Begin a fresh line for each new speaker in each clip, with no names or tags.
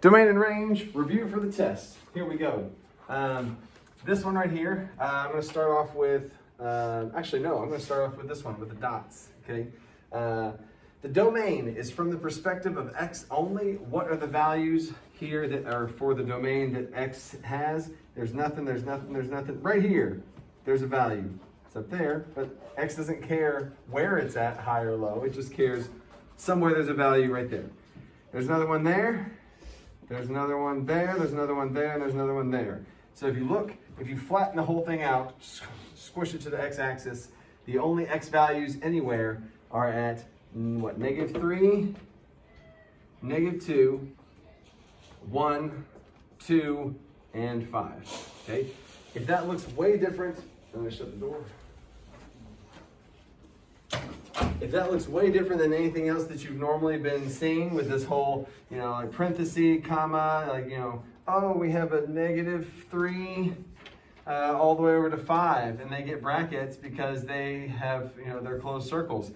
Domain and range, review for the test. Here we go. This one right here, I'm going to start off with, I'm going to start off with this one, with the dots, okay? The domain is from the perspective of X only. What are the values here that are for the domain that X has? There's nothing. Right here, there's a value. It's up there, but X doesn't care where it's at, high or low. It just cares somewhere there's a value right there. There's another one there. There's another one there, there's another one there, and there's another one there. So if you look, if you flatten the whole thing out, squish it to the x-axis, the only x values anywhere are at, what, -3, -2, 1, 2, and 5, okay? If that looks way different, I'm gonna shut the door. If that looks way different than anything else that you've normally been seeing with this whole, like parenthesis, comma, oh, we have a -3 all the way over to 5, and they get brackets because they have, they're closed circles.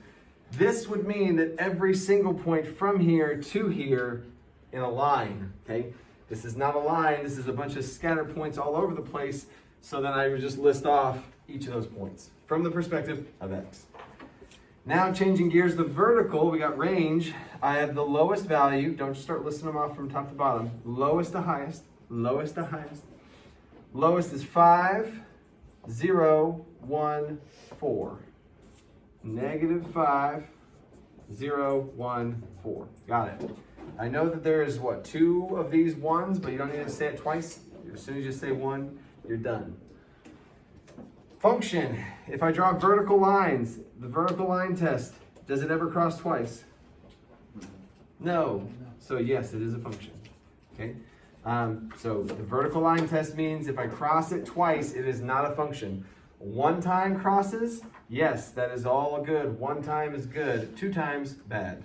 This would mean that every single point from here to here in a line, okay? This is not a line, this is a bunch of scattered points all over the place, so then I would just list off each of those points from the perspective of X. Now changing gears, the vertical, we got range. I have the lowest value. Don't just start listing them off from top to bottom. Lowest to highest, lowest to highest. Lowest is 5, 0, 1, 4. -5, 0, 1, 4. Got it. I know that there is, 2 of these ones, but you don't need to say it twice. As soon as you say one, you're done. Function, if I draw vertical lines, the vertical line test, does it ever cross twice? No. So yes, it is a function, okay? So the vertical line test means if I cross it twice, it is not a function. 1 time crosses, yes, that is all good. 1 time is good. 2 times, bad.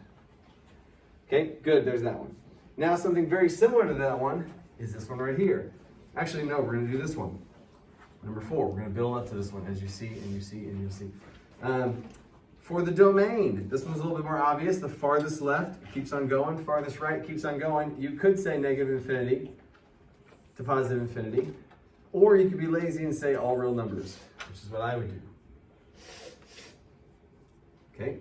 Okay, good, there's that one. Now something very similar to that one is this one right here. Actually, no, we're gonna do this one. Number 4, we're going to build up to this one as you see and you see and you'll see. For the domain, this one's a little bit more obvious. The farthest left keeps on going, farthest right keeps on going. You could say -infinity to positive infinity, or you could be lazy and say all real numbers, which is what I would do. Okay?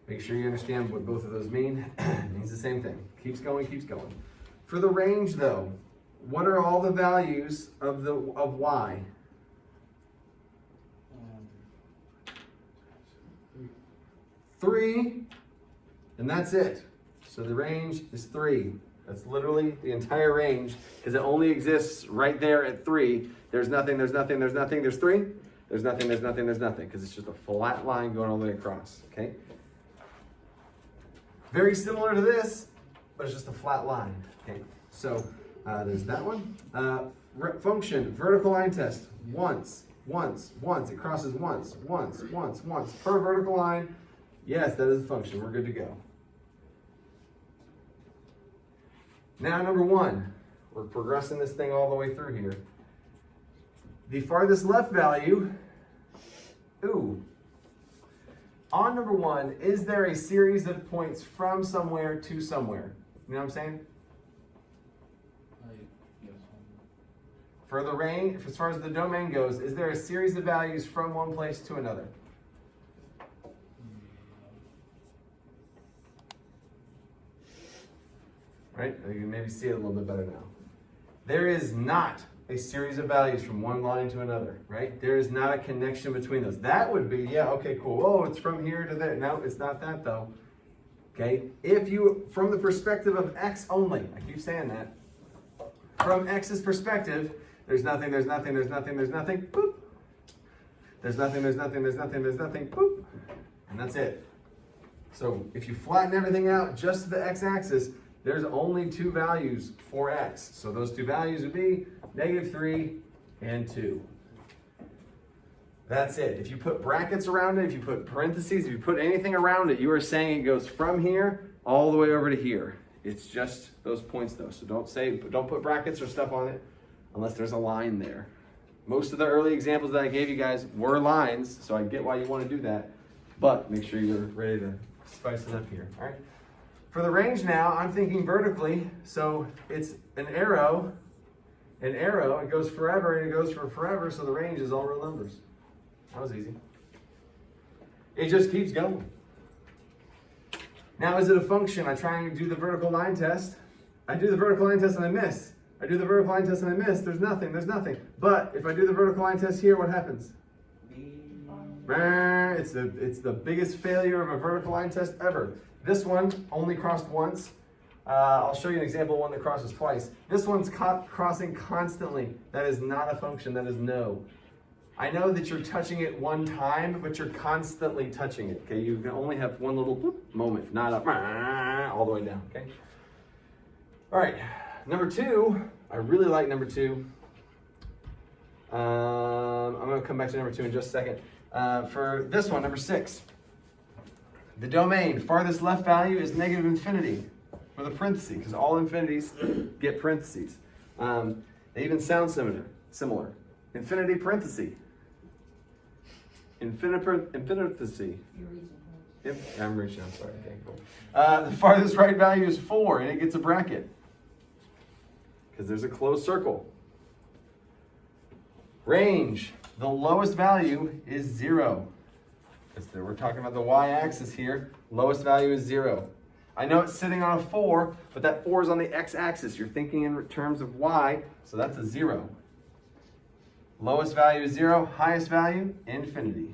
Make sure you understand what both of those mean. It means the same thing. Keeps going, keeps going. For the range, though, what are all the values of y? 3, and that's it. So the range is 3. That's literally the entire range, because it only exists right there at 3. There's nothing, there's nothing, there's nothing, there's 3. There's nothing, there's nothing, there's nothing, because it's just a flat line going all the way across, okay? Very similar to this, but it's just a flat line, okay? So there's that one. Function, vertical line test, once. It crosses once. Per vertical line, yes, that is a function. We're good to go. Now, number 1, we're progressing this thing all the way through here. The farthest left value, on number 1, is there a series of points from somewhere to somewhere? You know what I'm saying? For the range, as far as the domain goes, is there a series of values from one place to another? Right? You can maybe see it a little bit better now. There is not a series of values from one line to another, right? There is not a connection between those. That would be, yeah, okay, cool. Oh, it's from here to there. No, it's not that though. Okay? If you, from the perspective of X only, I keep saying that, from X's perspective, there's nothing, there's nothing, there's nothing, there's nothing, boop. There's nothing, there's nothing, there's nothing, there's nothing, boop. And that's it. So if you flatten everything out just to the x-axis, there's only 2 values for X. So those 2 values would be -3 and 2. That's it. If you put brackets around it, if you put parentheses, if you put anything around it, you are saying it goes from here all the way over to here. It's just those points though. So don't put brackets or stuff on it unless there's a line there. Most of the early examples that I gave you guys were lines, so I get why you want to do that, but make sure you're ready to spice it up here, all right? For the range now, I'm thinking vertically, so it's an arrow, it goes forever and it goes for forever, so the range is all real numbers. That was easy. It just keeps going. Now is it a function? I try and do the vertical line test. I do the vertical line test and I miss. I do the vertical line test and I miss. There's nothing. But if I do the vertical line test here, what happens? It's the biggest failure of a vertical line test ever. This one only crossed once. I'll show you an example of one that crosses twice. This one's crossing constantly. That is not a function, that is no. I know that you're touching it one time, but you're constantly touching it, okay? You can only have one little boop moment, not up all the way down, okay? All right, number 2, I really like number 2. I'm gonna come back to number 2 in just a second. For this one, number 6, the domain, farthest left value is negative infinity with a parenthesis, because all infinities get parentheses. They even sound similar. Infinity parenthesis. Infinity. I'm reaching, I'm sorry. Okay, cool. The farthest right value is 4, and it gets a bracket, because there's a closed circle. Range, the lowest value is 0. We're talking about the y-axis here. Lowest value is 0. I know it's sitting on a 4, but that 4 is on the x-axis. You're thinking in terms of y, so that's a 0. Lowest value is 0, highest value, infinity.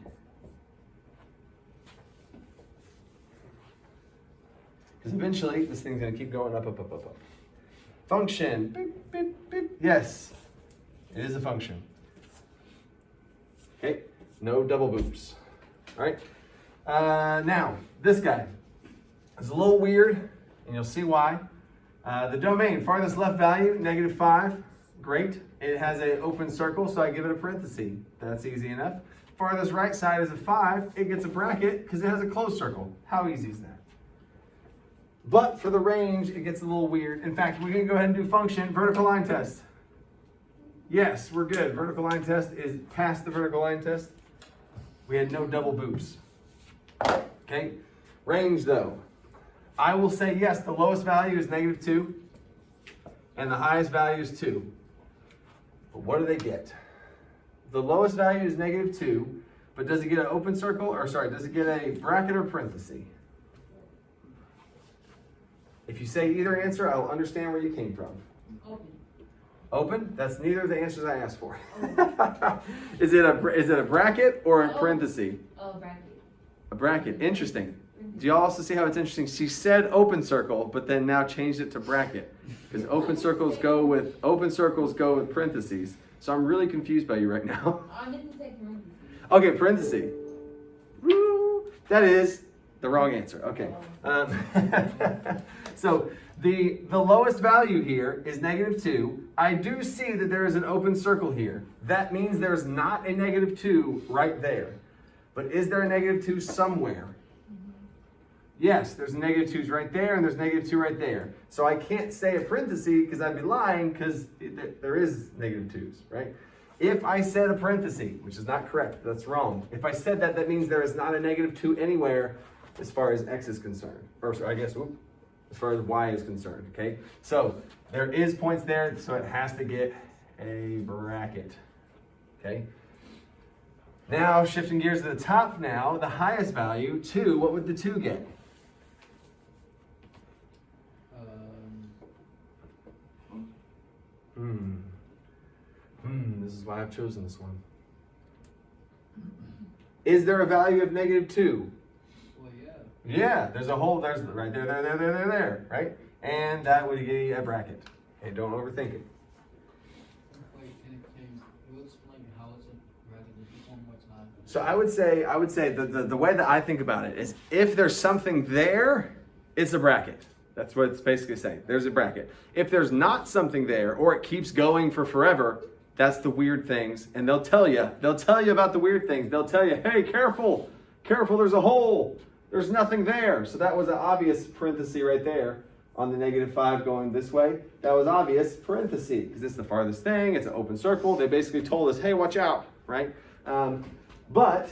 Because eventually, this thing's going to keep going up. Function. Beep, beep, beep. Yes, it is a function. Okay, no double boops. All right, now, this guy is a little weird, and you'll see why. The domain, farthest left value, -5. Great. It has an open circle, so I give it a parenthesis. That's easy enough. Farthest right side is a 5. It gets a bracket because it has a closed circle. How easy is that? But for the range, it gets a little weird. In fact, we're going to go ahead and do function, vertical line test. Yes, we're good. Vertical line test is past the vertical line test. We had no double boops. Okay, range though. I will say yes, the lowest value is -2, and the highest value is 2. But what do they get? The lowest value is -2, but does it get an open circle, or sorry, does it get a bracket or parenthesis? If you say either answer, I'll understand where you came from.
Open.
Open? That's neither of the answers I asked for. Is it a bracket or a parenthesis?
Oh, bracket.
A bracket. Interesting. Do y'all also see how it's interesting? She said open circle, but then now changed it to bracket. Because open circles go with parentheses. So I'm really confused by you right now.
I meant to say parentheses.
Okay, parentheses. Woo! That is the wrong answer. Okay. So the lowest value here is -2. I do see that there is an open circle here. That means there's not a -2 right there. But is there a -2 somewhere? Yes, there's -2s right there, and there's -2 right there. So I can't say a parenthesis because I'd be lying, because there is -2s, right? If I said a parenthesis, which is not correct, that's wrong. If I said that, that means there is not a -2 anywhere as far as x is concerned. Or I guess, as far as y is concerned, okay? So there is points there, so it has to get a bracket, okay? Now, shifting gears to the top now, the highest value, 2, what would the 2 get? This is why I've chosen this one. Is there a value of -2?
Well, yeah.
Yeah, there's right there, right? And that would give you a bracket. Okay, don't overthink it.
Wait, can you explain how it's a bracket just one more time?
So I would say the way that I think about it is, if there's something there, it's a bracket. That's what it's basically saying. There's a bracket. If there's not something there, or it keeps going for forever, that's the weird things. And they'll tell you about the weird things. They'll tell you, hey, careful, there's a hole. There's nothing there. So that was an obvious parenthesis right there on the -5 going this way. That was obvious parenthesis, because it's the farthest thing. It's an open circle. They basically told us, hey, watch out, right? But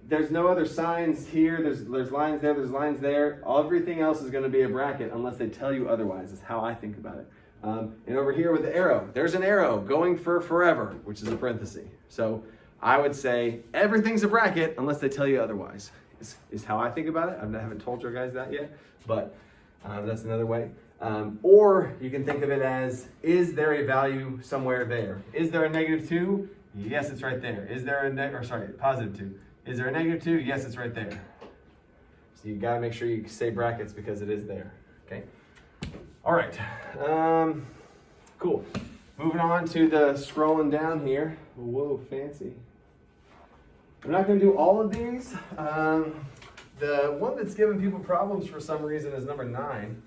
there's no other signs here. There's lines there. There's lines there. Everything else is going to be a bracket unless they tell you otherwise. Is how I think about it. And over here with the arrow, there's an arrow going for forever, which is a parenthesis. So I would say everything's a bracket unless they tell you otherwise. Is how I think about it. I haven't told you guys that yet, but that's another way. Or you can think of it as, is there a value somewhere there? Is there a -2? Yes, it's right there. Is there a positive 2? Is there a -2? Yes, it's right there. So you gotta make sure you say brackets because it is there, okay? All right, cool. Moving on to the scrolling down here. Whoa, fancy. I'm not gonna do all of these. The one that's giving people problems for some reason is number 9.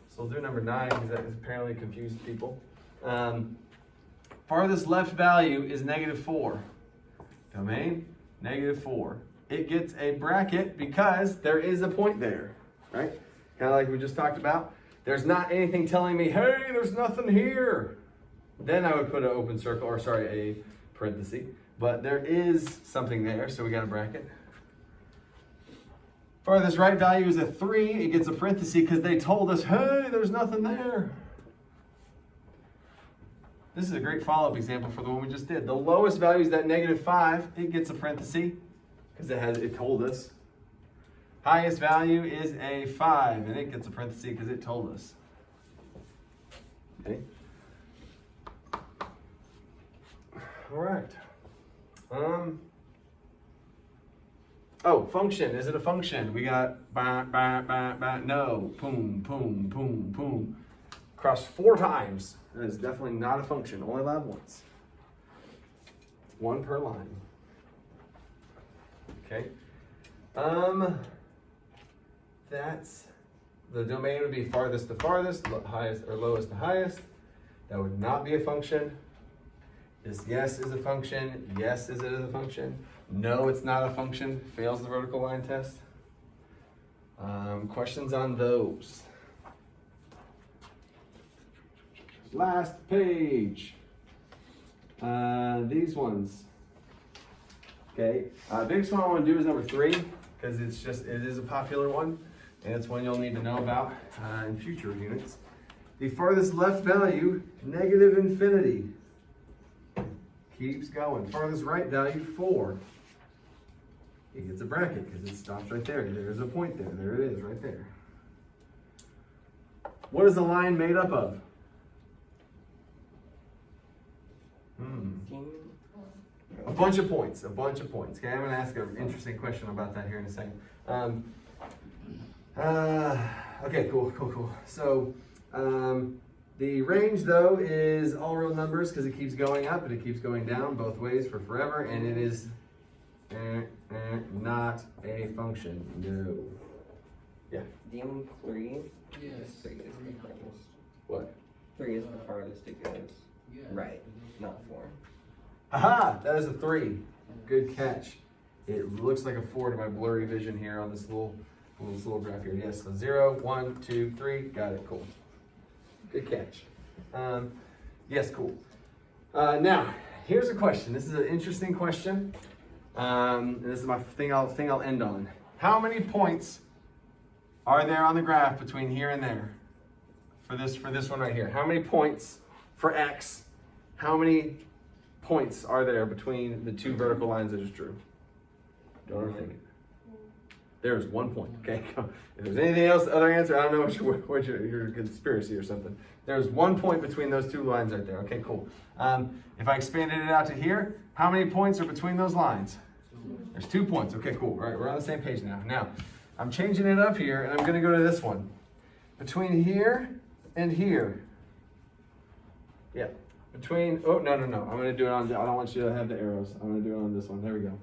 So we'll do number 9 because that has apparently confused people. Farthest left value is -4. Domain, -4. It gets a bracket because there is a point there, right? Kind of like we just talked about. There's not anything telling me, hey, there's nothing here. Then I would put an open circle, or sorry, a parenthesis. But there is something there, so we got a bracket. Farthest right value is a 3. It gets a parenthesis because they told us, hey, there's nothing there. This is a great follow-up example for the one we just did. The lowest value is that -5. It gets a parenthesis because it told us. Highest value is a 5, and it gets a parenthesis because it told us. Okay. All right. Oh, function. Is it a function? We got no. Boom, boom, boom, boom. Cross 4 times. That is definitely not a function. Only allowed once. 1 per line. Okay. That's the domain would be farthest to farthest, highest or lowest to highest. That would not be a function. This yes is a function. Yes, is it a function? No, it's not a function. Fails the vertical line test. Questions on those? Last page. These ones. Okay. Biggest one I want to do is number 3 because it is a popular one and it's one you'll need to know about in future units. The farthest left value, -infinity. Keeps going. Farthest right value, 4. It gets a bracket because it stops right there. There's a point there. There it is, right there. What is the line made up of? A bunch of points. Okay, I'm going to ask an interesting question about that here in a second. Okay, cool. So, the range, though, is all real numbers because it keeps going up, but it keeps going down both ways for forever, and it is not a function. No. Yeah.
DM3?
Yes.
3 is the farthest.
What?
3 is the farthest it goes.
Yes.
Right, not 4.
Aha! That is a 3. Good catch. It looks like a 4 to my blurry vision here on this little graph here. Yes, so 0, 1, 2, 3. Got it. Cool. Good catch. Yes, cool. Now, here's a question. This is an interesting question. And this is my thing I'll end on. How many points are there on the graph between here and there? For this one right here. How many points for X? How many points are there between the 2 vertical lines I just drew? Don't overthink it. There's 1 point. Okay. If there's anything else, other answer, I don't know what your conspiracy or something. There's 1 point between those 2 lines right there. Okay, cool. If I expanded it out to here, how many points are between those lines? There's 2 points. Okay, cool. All right, we're on the same page now. Now, I'm changing it up here, and I'm going to go to this one. Between here and here. Yeah. Oh, no. I'm going to do it on, I don't want you to have the arrows. I'm going to do it on this one. There we go.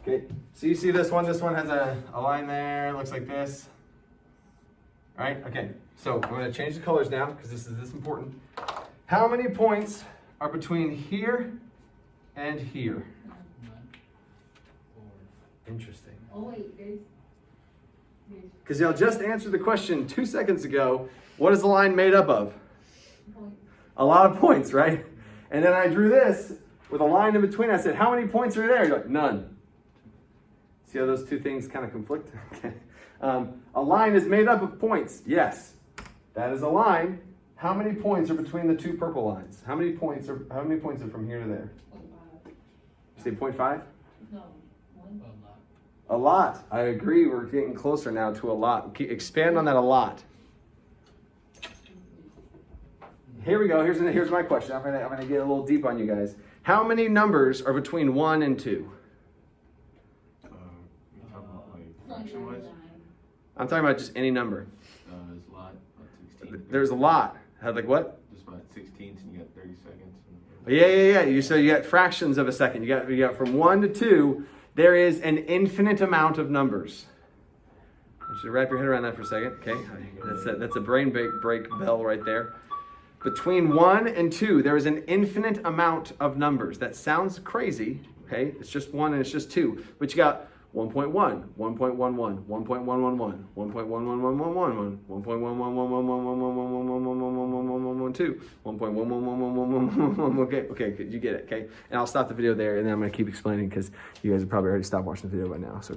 Okay, so you see this one has a line there, it looks like this. All right, okay, so I'm gonna change the colors now because this is important. How many points are between here and here?
9, 4.
Interesting.
Oh wait, there's
Because y'all just answered the question 2 seconds ago, what is the line made up of?
points.
A lot of points, right? And then I drew this with a line in between. I said, how many points are there? You're like, none. See how those two things kind of conflict? Okay. A line is made up of points. Yes, that is a line. How many points are between the two purple lines? How many points are from here to there? You say 0.5?
No, one.
A lot. I agree. We're getting closer now to a lot. Expand on that a lot. Here we go. Here's my question. I'm gonna get a little deep on you guys. How many numbers are between 1 and 2?
You talking about like fraction wise?
I'm talking about just any number.
There's a lot, about 16.
There's a lot. Like what?
Just about 16, and you got 30 seconds.
Yeah. So you got fractions of a second. You got from 1 to 2. There is an infinite amount of numbers. I want you to wrap your head around that for a second. Okay, that's a brain break bell right there. Between 1 and 2, there is an infinite amount of numbers. That sounds crazy. Okay, it's just 1 and it's just 2, but you got 1.1, 1.11, 1.111, 1.111, 1.11111, 1.111111111111112, 1.1111111. Okay, you get it. Okay, and I'll stop the video there, and then I'm gonna keep explaining because you guys have probably already stopped watching the video by now. So.